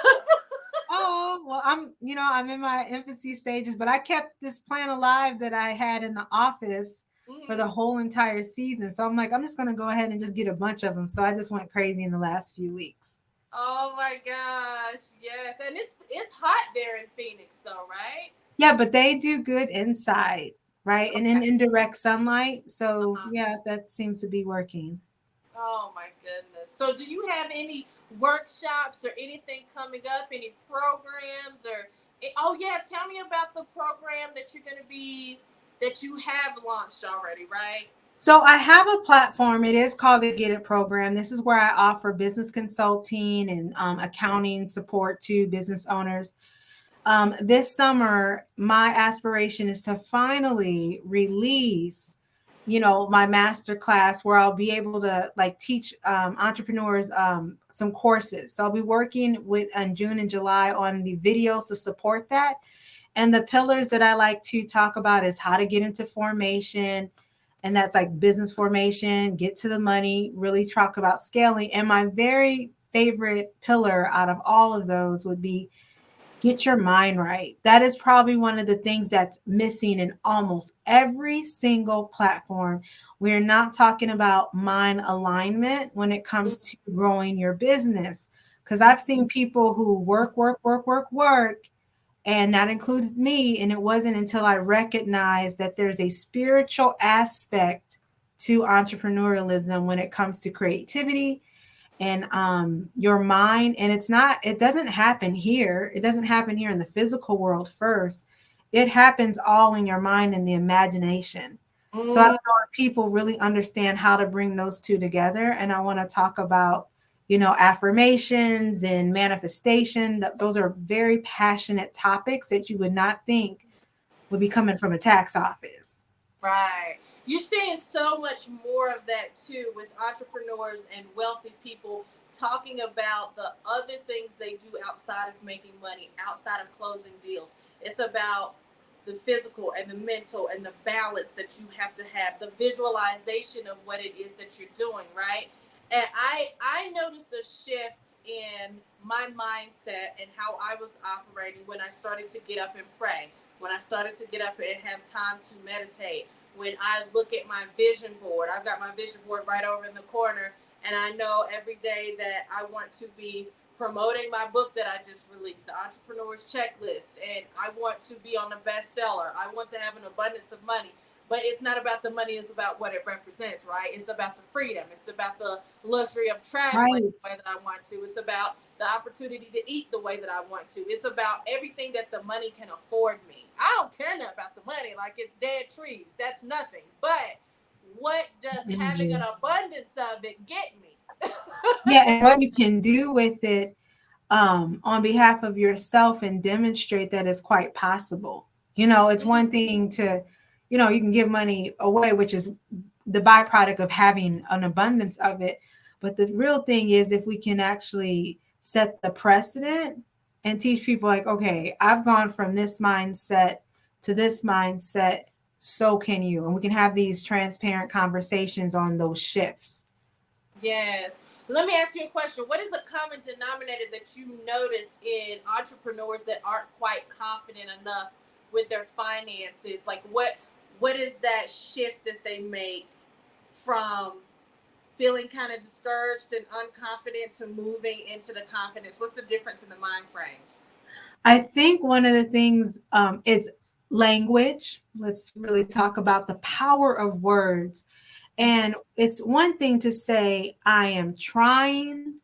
Speaker 2: Oh, well, I'm in my infancy stages, but I kept this plant alive that I had in the office for the
Speaker 1: Hmm.
Speaker 2: whole entire season. So I'm like, I'm just going to go ahead and just get a bunch of them. So I just went crazy in the last few weeks.
Speaker 1: Oh my gosh, yes, and it's hot there in Phoenix, though, right?
Speaker 2: Yeah, but they do good inside, right? And in
Speaker 1: Okay.
Speaker 2: indirect sunlight. So
Speaker 1: Uh-huh.
Speaker 2: yeah, that seems to be working.
Speaker 1: Oh my goodness. So, do you have any workshops or anything coming up? Any programs or? Oh yeah, tell me about the program that you're gonna be that you have launched already, right?
Speaker 2: So I have a platform. It is called the Get It program. This is where I offer business consulting and accounting support to business owners. This summer, my aspiration is to finally release, my master class where I'll be able to like teach entrepreneurs some courses. So I'll be working with in June and July on the videos to support that. And the pillars that I like to talk about is how to get into formation, and that's like business formation, get to the money, really talk about scaling. And my very favorite pillar out of all of those would be get your mind right. That is probably one of the things that's missing in almost every single platform. We're not talking about mind alignment when it comes to growing your business. Because I've seen people who work, work, work, work, work, and that included me. And it wasn't until I recognized that there's a spiritual aspect to entrepreneurialism when it comes to creativity and your mind. And it doesn't happen here. It doesn't happen here in the physical world first. It happens all in your mind and the imagination. So I don't
Speaker 1: Mm.
Speaker 2: know if people really understand how to bring those two together. And I want to talk about, affirmations and manifestation. Those are very passionate topics that you would not think would be coming from a tax office.
Speaker 1: Right. You're seeing so much more of that too with entrepreneurs and wealthy people talking about the other things they do outside of making money, outside of closing deals. It's about the physical and the mental and the balance that you have to have, the visualization of what it is that you're doing, right? And I noticed a shift in my mindset and how I was operating when I started to get up and pray, when I started to get up and have time to meditate, when I look at my vision board. I've got my vision board right over in the corner, And I know every day that I want to be promoting my book that I just released, The Entrepreneur's Checklist, and I want to be on the bestseller. I want to have an abundance of money. But it's not about the money, it's about what it represents, right? It's about the freedom. It's about the luxury of traveling
Speaker 2: Right.
Speaker 1: the way that I want to. It's about the opportunity to eat the way that I want to. It's about everything that the money can afford me. I don't care nothing about the money, like it's dead trees. That's nothing. But what does having an
Speaker 2: Energy.
Speaker 1: abundance of it get me?
Speaker 2: Yeah, and what you can do with it on behalf of yourself and demonstrate that it's quite possible. It's one thing to, you can give money away, which is the byproduct of having an abundance of it. But the real thing is if we can actually set the precedent and teach people, like, okay, I've gone from this mindset to this mindset, so can you. And we can have these transparent conversations on those shifts.
Speaker 1: Yes. Let me ask you a question. What is a common denominator that you notice in entrepreneurs that aren't quite confident enough with their finances? Like what is that shift that they make from feeling kind of discouraged and unconfident to moving into the confidence? What's the difference in the mind frames?
Speaker 2: I think one of the things is language. Let's really talk about the power of words. And it's one thing to say, I am trying,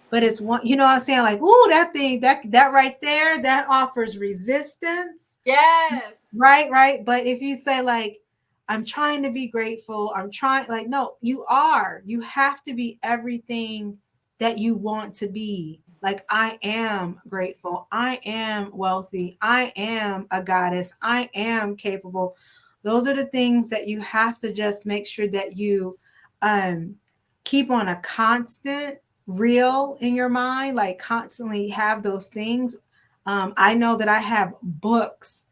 Speaker 2: but it's one, what I'm saying? Like, ooh, that thing, that right there, that offers resistance.
Speaker 1: Yes.
Speaker 2: Right, right. But if you say, like, I'm trying to be grateful, I'm trying, like, no, you are. You have to be everything that you want to be. Like, I am grateful. I am wealthy. I am a goddess. I am capable. Those are the things that you have to just make sure that you um keep on a constant reel in your mind, like constantly have those things. I know that I have books,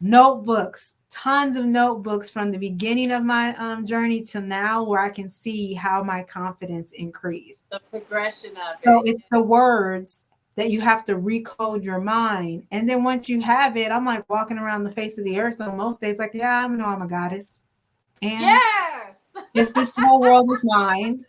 Speaker 2: notebooks, tons of notebooks from the beginning of my journey to now, where I can see how my confidence increased.
Speaker 1: The progression of
Speaker 2: So
Speaker 1: it.
Speaker 2: it's the words that you have to recode your mind. And then once you have it, I'm like walking around the face of the earth on most days, like, yeah, I know I'm a goddess. And
Speaker 1: Yes.
Speaker 2: if this whole world is mine,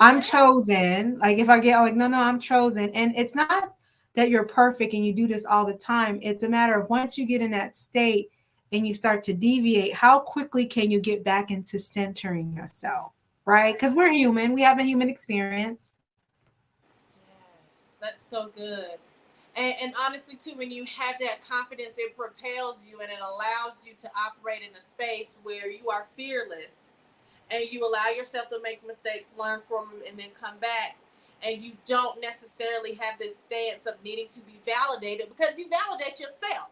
Speaker 2: I'm
Speaker 1: Yes.
Speaker 2: chosen. Like if I get like, no, I'm chosen. And it's not that you're perfect and you do this all the time. It's a matter of once you get in that state and you start to deviate, how quickly can you get back into centering yourself? Right? Because we're human. We have a human experience.
Speaker 1: Yes. That's so good. And honestly, too, when you have that confidence, it propels you and it allows you to operate in a space where you are fearless and you allow yourself to make mistakes, learn from them, and then come back. And you don't necessarily have this stance of needing to be validated because you validate yourself.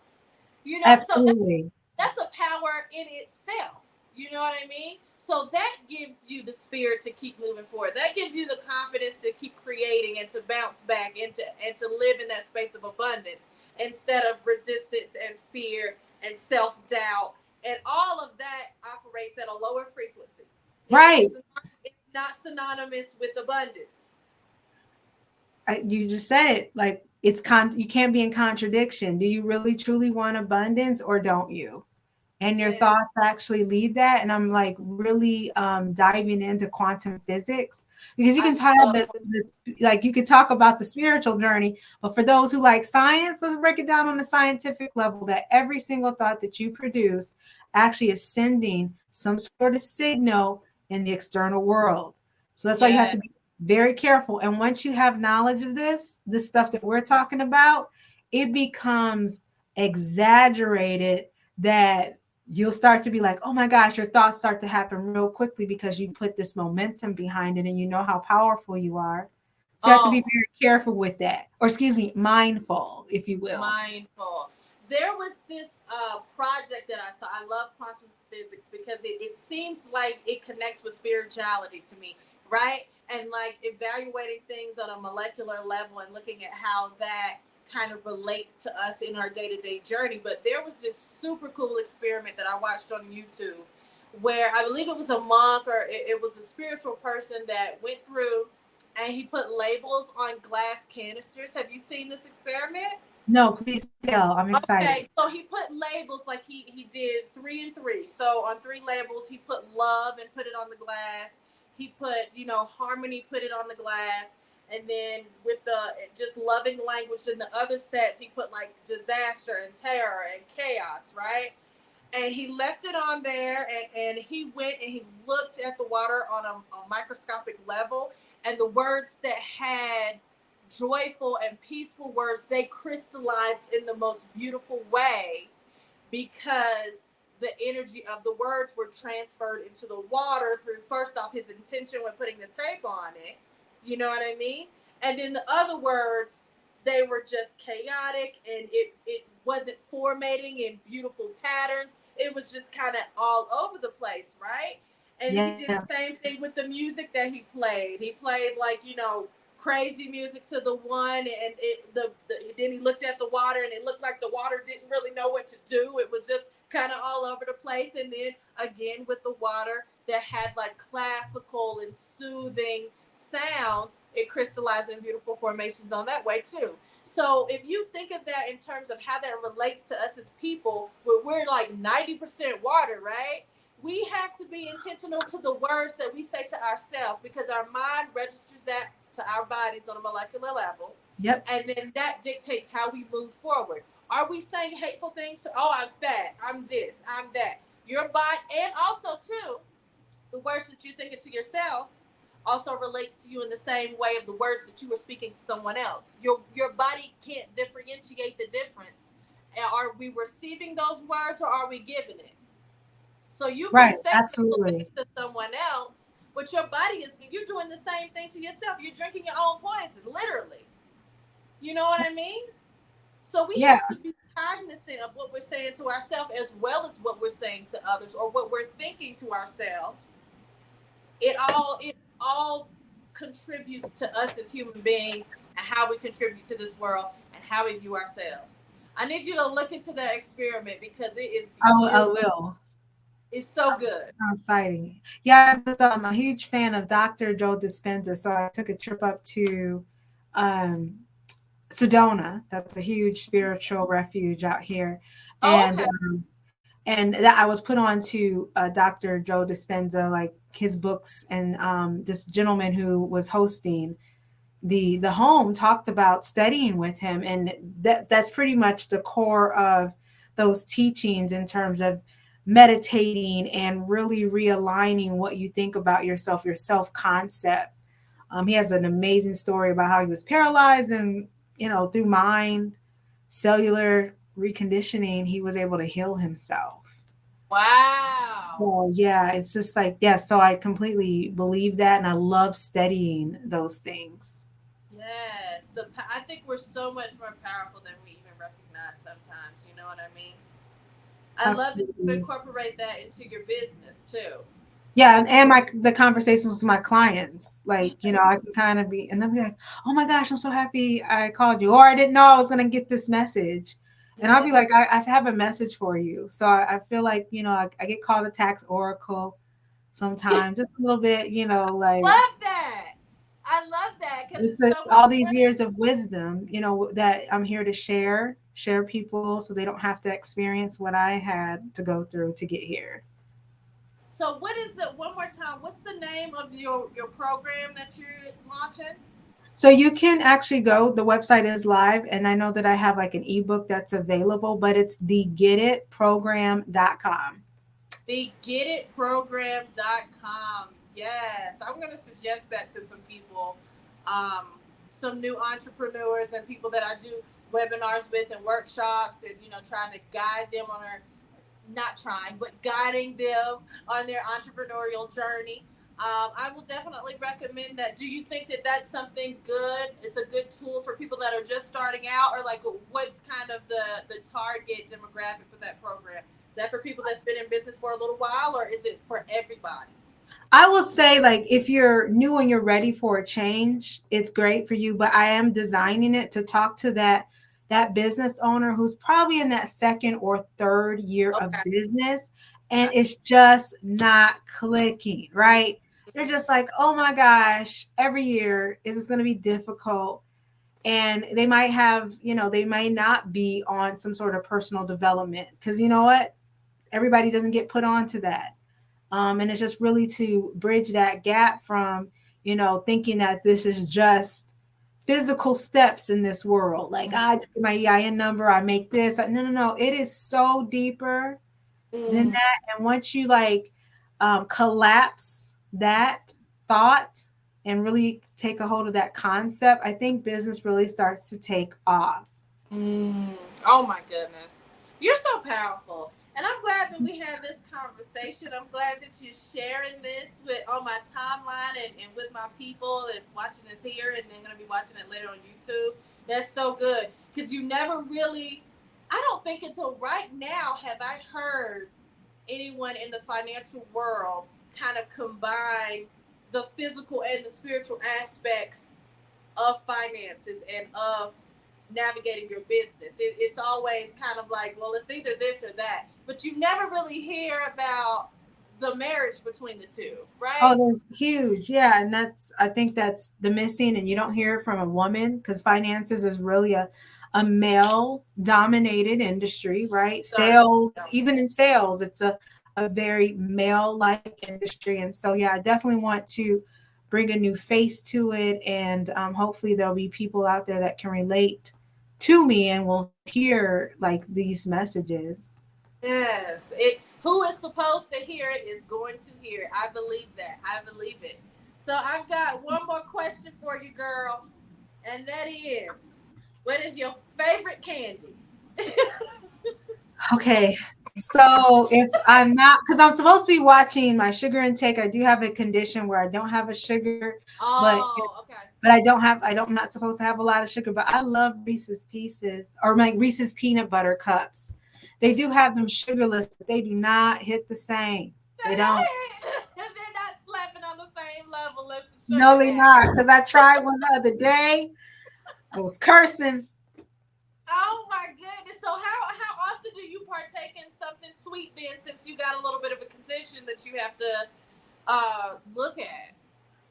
Speaker 1: So
Speaker 2: Absolutely.
Speaker 1: that's a power in itself. You know what I mean? So that gives you the spirit to keep moving forward. That gives you the confidence to keep creating and to bounce back and to live in that space of abundance instead of resistance and fear and self-doubt. And all of that operates at a lower frequency.
Speaker 2: Right.
Speaker 1: It's not synonymous with abundance.
Speaker 2: You just said it. Like you can't be in contradiction. Do you really truly want abundance or don't you? And your
Speaker 1: Yeah.
Speaker 2: thoughts actually lead that. And I'm like really diving into quantum physics because you
Speaker 1: I
Speaker 2: can talk
Speaker 1: love
Speaker 2: like you could talk about the spiritual journey, but for those who like science, let's break it down on the scientific level that every single thought that you produce actually is sending some sort of signal in the external world. So that's why you have
Speaker 1: yeah.
Speaker 2: to be very careful. And once you have knowledge of this stuff that we're talking about, it becomes exaggerated that you'll start to be like, oh my gosh, your thoughts start to happen real quickly because you put this momentum behind it and you know how powerful you are. So you have to be
Speaker 1: Oh,
Speaker 2: very careful with that, or excuse me, mindful, if you will.
Speaker 1: mindful. There was this project that I saw. I love quantum physics because it seems like it connects with spirituality to me, right? And like evaluating things on a molecular level and looking at how that kind of relates to us in our day-to-day journey. But there was this super cool experiment that I watched on YouTube where I believe it was a monk or it was a spiritual person that went through and he put labels on glass canisters. Have you seen this experiment?
Speaker 2: No, please tell. I'm excited.
Speaker 1: Okay, so he put labels like he did 3 and 3. So on 3 labels, he put love and put it on the glass. he put, Harmony put it on the glass. And then with the just loving language in the other sets, he put like disaster and terror and chaos, right? And he left it on there, and he went and he looked at the water on a microscopic level, and the words that had joyful and peaceful words, they crystallized in the most beautiful way, because the energy of the words were transferred into the water through, first off, his intention when putting the tape on it. You know what I mean? And then the other words, they were just chaotic, and it wasn't formatting in beautiful patterns. It was just kind of all over the place, right? And he
Speaker 2: Yeah.
Speaker 1: did the same thing with the music that he played. He played like, crazy music to the one, and then he looked at the water, and it looked like the water didn't really know what to do. It was just kind of all over the place. And then again with the water that had like classical and soothing sounds, it crystallized in beautiful formations on that way too. So if you think of that in terms of how that relates to us as people, where we're like 90% water, right? We have to be intentional to the words that we say to ourselves, because our mind registers that to our bodies on a molecular level.
Speaker 2: Yep.
Speaker 1: And then that dictates how we move forward. Are we saying hateful things to, oh, I'm fat, I'm this, I'm that? Your body, and also too, the words that you're thinking to yourself also relates to you in the same way of the words that you were speaking to someone else. Your body can't differentiate the difference. Are we receiving those words, or are we giving it? So you can
Speaker 2: Right.
Speaker 1: say hateful things
Speaker 2: Absolutely.
Speaker 1: to someone else, but your body is, you're doing the same thing to yourself. You're drinking your own poison, literally. You know what I mean? So we
Speaker 2: Yeah.
Speaker 1: have to be cognizant of what we're saying to ourselves, as well as what we're saying to others, or what we're thinking to ourselves. It all contributes to us as human beings, and how we contribute to this world, and how we view ourselves. I need you to look into that experiment, because it is
Speaker 2: I
Speaker 1: beautiful.
Speaker 2: will.
Speaker 1: It's so good.
Speaker 2: How exciting. Yeah, I was a huge fan of Dr. Joe Dispenza. So I took a trip up to um, Sedona. That's a huge spiritual refuge out here.
Speaker 1: Oh,
Speaker 2: And
Speaker 1: okay.
Speaker 2: and that I was put on to Dr. Joe Dispenza, like his books, and this gentleman who was hosting the home talked about studying with him, and that's pretty much the core of those teachings in terms of meditating and really realigning what you think about yourself, your self concept. He has an amazing story about how he was paralyzed, and through mind cellular reconditioning he was able to heal himself.
Speaker 1: Wow.
Speaker 2: So yeah, it's just like, yeah, so I completely believe that, and I love studying those things.
Speaker 1: Yes. I think we're so much more powerful than we even recognize sometimes. You know what I mean? I love that you
Speaker 2: Absolutely.
Speaker 1: incorporate that into your business too.
Speaker 2: Yeah, and my the conversations with my clients, like,
Speaker 1: Yes.
Speaker 2: I can kind of be, and they'll be like, "Oh my gosh, I'm so happy I called you," or "I didn't know I was going to get this message," and I'll
Speaker 1: Yeah.
Speaker 2: be like, I have a message for you." So I feel like, I get called a tax oracle sometimes, just a little bit, like
Speaker 1: Love that. I love that, because
Speaker 2: it's
Speaker 1: it's
Speaker 2: like
Speaker 1: so
Speaker 2: all these
Speaker 1: important.
Speaker 2: years of wisdom, that I'm here to share people, so they don't have to experience what I had to go through to get here.
Speaker 1: So what is the one more time? What's the name of your program that you're launching?
Speaker 2: So you can actually go, the website is live, and I know that I have like an ebook that's available, but it's thegetitprogram.com.
Speaker 1: TheGetItProgram.com. Yes, I'm going to suggest that to some people, um, some new entrepreneurs and people that I do webinars with and workshops, and trying to guide them on their, not trying, but guiding them on their entrepreneurial journey. I will definitely recommend that. Do you think that that's something good? It's a good tool for people that are just starting out, or like what's kind of the target demographic for that program? Is that for people that's been in business for a little while, or is it for everybody?
Speaker 2: I will say, like, if you're new and you're ready for a change, it's great for you. But I am designing it to talk to that business owner who's probably in that second or third year of
Speaker 1: Okay.
Speaker 2: business, and
Speaker 1: Okay.
Speaker 2: it's just not clicking, right? They're
Speaker 1: Mhm.
Speaker 2: just like, oh my gosh, every year it is going to be difficult. And they might have, they might not be on some sort of personal development, because you know what? Everybody doesn't get put onto that. And it's just really to bridge that gap from, thinking that this is just physical steps in this world. Like, I just get my EIN number, I make this. No, no, no. It is so deeper than
Speaker 1: Mm,
Speaker 2: that. And once you like collapse that thought and really take a hold of that concept, I think business really starts to take off.
Speaker 1: mm. Oh my goodness. You're so powerful. And I'm glad that we had this conversation. I'm glad that you're sharing this with on my timeline and with my people that's watching this here and they're gonna be watching it later on YouTube. That's so good. Because you never really I don't think until right now have I heard anyone in the financial world kind of combine the physical and the spiritual aspects of finances and of navigating your business. It's always kind of like, well, it's either this or that, but you never really hear about the marriage between the two,
Speaker 2: Oh,
Speaker 1: right?
Speaker 2: there's huge. Yeah. And I think that's the missing, and you don't hear it from a woman because finances is really a male dominated industry, right?
Speaker 1: Certainly.
Speaker 2: Sales, even in sales, it's a very male like industry. And so, yeah, I definitely want to bring a new face to it. And hopefully, there'll be people out there that can relate to me and will hear like these messages.
Speaker 1: Yes. It who is supposed to hear it is going to hear it. I believe that. I believe it. So I've got one more question for you, girl, and that is, what is your favorite candy?
Speaker 2: Okay. So if I'm not, because I'm supposed to be watching my sugar intake, I do have a condition where I don't have a sugar, but
Speaker 1: Oh, okay.
Speaker 2: I'm not supposed to have a lot of sugar, but I love Reese's Pieces or like Reese's peanut butter cups. They do have them sugarless, but they do not hit the same. They
Speaker 1: They
Speaker 2: don't.
Speaker 1: don't hit. They're not slapping on the same level as the sugar
Speaker 2: No, they
Speaker 1: daddy.
Speaker 2: not. Because I tried one the other day. I was cursing.
Speaker 1: Oh my goodness. So how often do you partake in something sweet then, since you got a little bit of a condition that you have to look at?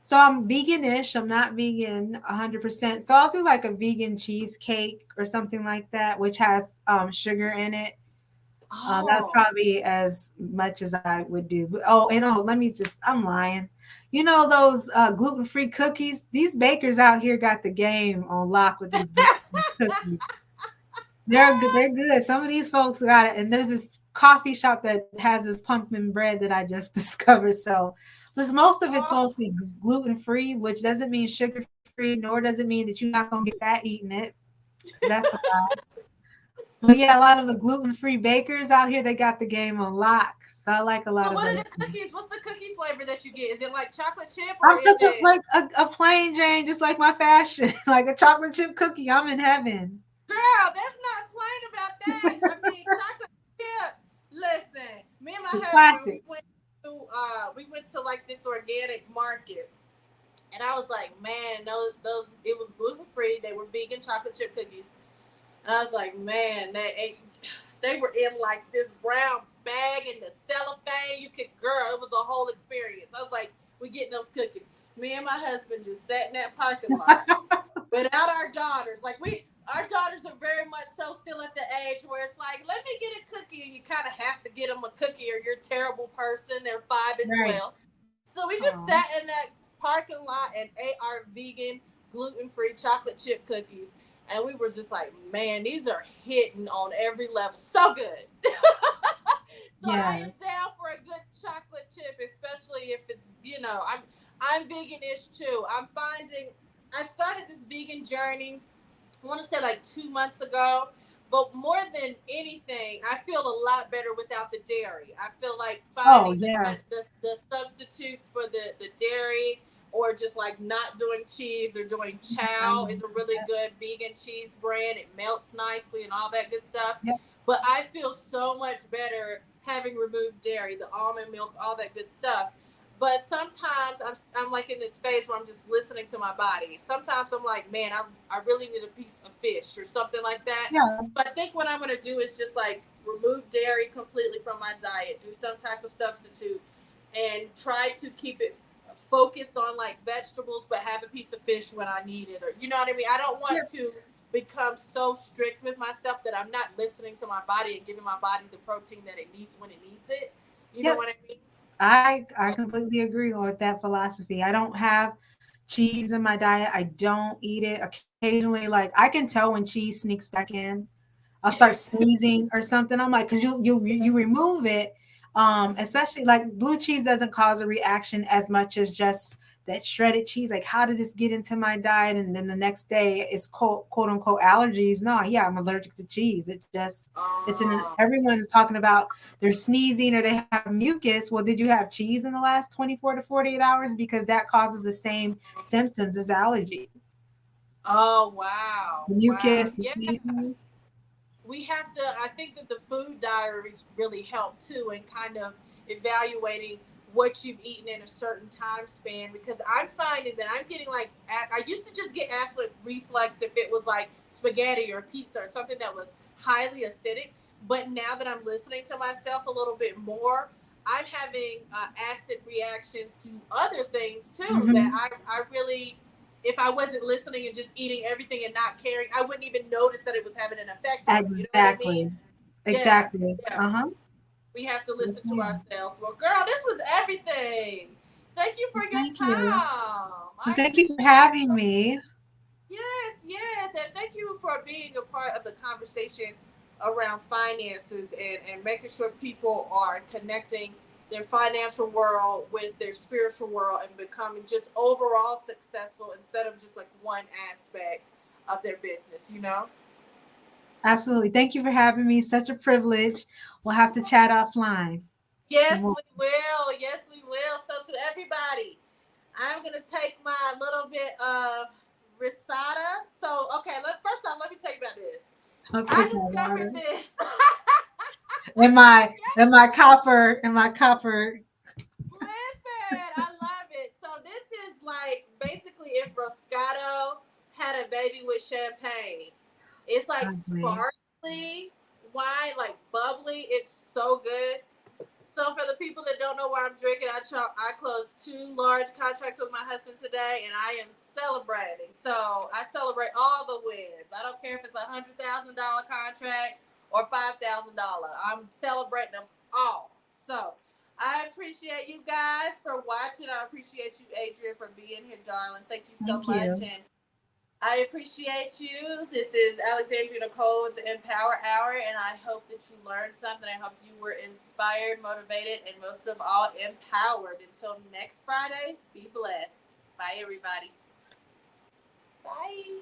Speaker 2: So I'm veganish. I'm not vegan 100%. So I'll do like a vegan cheesecake or something like that, which has sugar in it. That's
Speaker 1: Oh.
Speaker 2: probably as much as I would do. But, oh, and oh, I'm lying. You know those gluten-free cookies? These bakers out here got the game on lock with these gluten-free cookies. They're good. They're good. Some of these folks got it. And there's this coffee shop that has this pumpkin bread that I just discovered. So this most of it's
Speaker 1: Oh.
Speaker 2: mostly gluten-free, which doesn't mean sugar-free, nor does it mean that you're not gonna get fat eating it. That's a But yeah, a lot of the gluten-free bakers out here, they got the game on lock. So I like a lot
Speaker 1: So
Speaker 2: of
Speaker 1: what are
Speaker 2: those
Speaker 1: the
Speaker 2: things.
Speaker 1: cookies? What's the cookie flavor that you get? Is it like chocolate chip or
Speaker 2: I'm
Speaker 1: is
Speaker 2: such a
Speaker 1: it
Speaker 2: like a plain Jane, just like my fashion, like a chocolate chip cookie. I'm in heaven.
Speaker 1: girl, that's not plain about that. I mean chocolate chip. Listen, me and my
Speaker 2: The
Speaker 1: husband
Speaker 2: classic.
Speaker 1: we went to like this organic market. And I was like, man, those it was gluten free. They were vegan chocolate chip cookies. And I was like, man, they were in like this brown bag in the cellophane. You could, girl, it was a whole experience. I was like, we getting those cookies. Me and my husband just sat in that parking lot without our daughters. Our daughters are very much so still at the age where it's like, let me get a cookie, and you kind of have to get them a cookie, or you're a terrible person. They're 5 and
Speaker 2: Right.
Speaker 1: 12. So we just
Speaker 2: Oh,
Speaker 1: sat in that parking lot and ate our vegan, gluten-free chocolate chip cookies, and we were just like, man, these are hitting on every level, so good. So I am
Speaker 2: yes.
Speaker 1: down for a good chocolate chip, especially if it's I'm veganish too. I'm finding I started this vegan journey, I want to say like 2 months ago. But more than anything, I feel a lot better without the dairy. I feel like
Speaker 2: Oh,
Speaker 1: finding
Speaker 2: yes.
Speaker 1: the substitutes for the dairy, or just like not doing cheese or doing chow is a really
Speaker 2: Yep.
Speaker 1: good vegan cheese brand. It melts nicely and all that good stuff.
Speaker 2: Yep.
Speaker 1: But I feel so much better having removed dairy, the almond milk, all that good stuff. But sometimes I'm like in this phase where I'm just listening to my body. Sometimes I'm like, man, I really need a piece of fish or something like that.
Speaker 2: Yeah.
Speaker 1: So I think what I'm gonna do is just like remove dairy completely from my diet, do some type of substitute, and try to keep it focused on like vegetables, but have a piece of fish when I need it, or you know what I mean. I don't want
Speaker 2: Yep.
Speaker 1: to become so strict with myself that I'm not listening to my body and giving my body the protein that it needs when it needs it. You know
Speaker 2: Yep.
Speaker 1: what I mean?
Speaker 2: I completely agree with that philosophy. I don't have cheese in my diet. I don't eat it. Occasionally, like I can tell when cheese sneaks back in. I'll start sneezing or something. I'm like, because you remove it, especially like blue cheese doesn't cause a reaction as much as just that shredded cheese. Like, how did this get into my diet? And then the next day it's quote unquote allergies. No, yeah, I'm allergic to cheese. It's in
Speaker 1: Oh,
Speaker 2: everyone is talking about they're sneezing or they have mucus. Well, did you have cheese in the last 24 to 48 hours? Because that causes the same symptoms as allergies.
Speaker 1: oh, wow,
Speaker 2: The
Speaker 1: wow.
Speaker 2: mucus, the
Speaker 1: Yeah,
Speaker 2: sneezing.
Speaker 1: we have to. I think that the food diaries really help too, in kind of evaluating what you've eaten in a certain time span. Because I'm finding that I'm getting like I used to just get acid reflux if it was like spaghetti or pizza or something that was highly acidic. But now that I'm listening to myself a little bit more, I'm having acid reactions to other things too that
Speaker 2: Hmm.
Speaker 1: I really, if I wasn't listening and just eating everything and not caring, I wouldn't even notice that it was having an effect on me. You know what I mean?
Speaker 2: Exactly.
Speaker 1: Yeah,
Speaker 2: Exactly.
Speaker 1: yeah.
Speaker 2: Uh-huh.
Speaker 1: We have to
Speaker 2: Yes,
Speaker 1: listen to
Speaker 2: ma'am.
Speaker 1: ourselves. Well, girl, this was everything. Thank you for
Speaker 2: Well,
Speaker 1: your
Speaker 2: thank you.
Speaker 1: time.
Speaker 2: And
Speaker 1: I
Speaker 2: thank you for
Speaker 1: appreciate it.
Speaker 2: having me.
Speaker 1: Yes, yes. And thank you for being a part of the conversation around finances and making sure people are connecting their financial world with their spiritual world and becoming just overall successful instead of just like one aspect of their business, you know?
Speaker 2: Absolutely. Thank you for having me. Such a privilege. We'll have to chat offline some
Speaker 1: Yes,
Speaker 2: more.
Speaker 1: we will. Yes, we will. So, to everybody, I'm going to take my little bit of risata. So, okay, first off, let me tell you about this.
Speaker 2: I'll
Speaker 1: I
Speaker 2: take my
Speaker 1: discovered
Speaker 2: water.
Speaker 1: this.
Speaker 2: In my copper.
Speaker 1: Listen, I love it. So this is like basically if Roscato had a baby with champagne. It's like
Speaker 2: Lovely.
Speaker 1: sparkly wine, like bubbly. It's so good. So for the people that don't know why I'm drinking, I closed 2 large contracts with my husband today, and I am celebrating. So I celebrate all the wins. I don't care if it's $100,000 contract or $5,000. I'm celebrating them all. So I appreciate you guys for watching. I appreciate you, Adrian, for being here, darling. Thank you so
Speaker 2: Thank
Speaker 1: much,
Speaker 2: you.
Speaker 1: and I appreciate you. This is Alexandria Nicole with the Empower Hour, and I hope that you learned something. I hope you were inspired, motivated, and most of all, empowered. Until next Friday, be blessed. Bye, everybody. Bye.